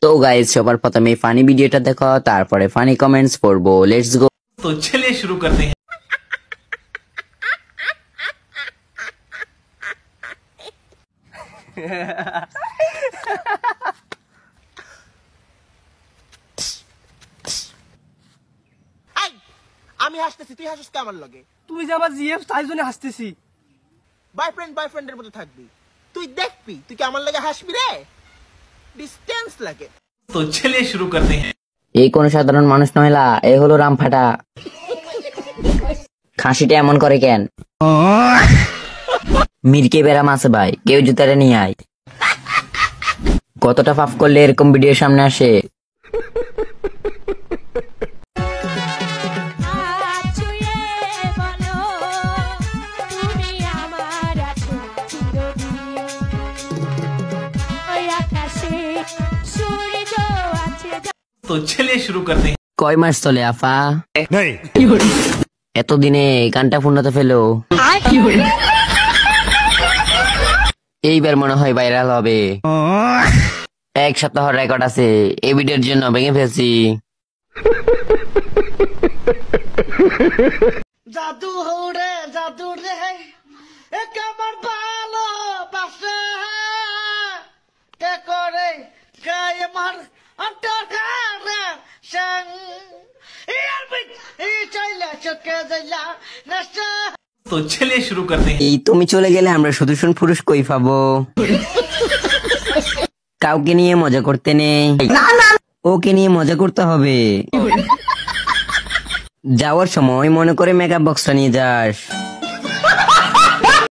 তো গাইস সবার প্রথমে ফানি ভিডিওটা দেখো, তারপরে ফানি কমেন্টস পড়বো। Let's go. तो चलिए शुरू करते हैं। আমি হাসতেছি, তুই হাসিস কেমন লাগে? তুমি যে আমার জিএফ তাই জন্য হাসতেছি। বয়ফ্রেন্ডের মতো থাকবি, তুই দেখবি তুই কেমন লাগে হাসবি রে, ডিস্টেন্স লাগে। तो चलिए शुरू करते हैं। এই কোন সাধারণ মানুষ নয়লা, এ হলো রামফাটা। খাসিটা এমন করে কেন? মিরকে বেরাম আছে ভাই, কেউ জুতারে নিয়ে আয়। কতটা পাপ করলে এরকম ভিডিও সামনে আসে? तो चलिए शुरू करते हैं। কয় মাস চলে আফা? এতদিনে গানটা পূর্ণতা ফেলো। এইবার মনে হয় ভাইরাল হবে। এক সপ্তাহ রেকর্ড আছে, এই ভিডিওর জন্য ভেঙে ফেলছি। জাদু হৌরে জাদু রে এক আমার ভালোবাসা কে করে গায়ে মার অন্তরে সং ইয়ার বিট এই চাইলা চকে যাইলা নষ্ট। तो चलिए शुरू करते हैं। এই তুমি চলে গেলে আমরা সুদর্শন পুরুষ কই পাবো? কাউকে নিয়ে মজা করতে নেই, ওকে নিয়ে মজা করতে হবে। যাওয়ার সময় মনে করে মেকআপ বক্সটা নিয়ে যাস।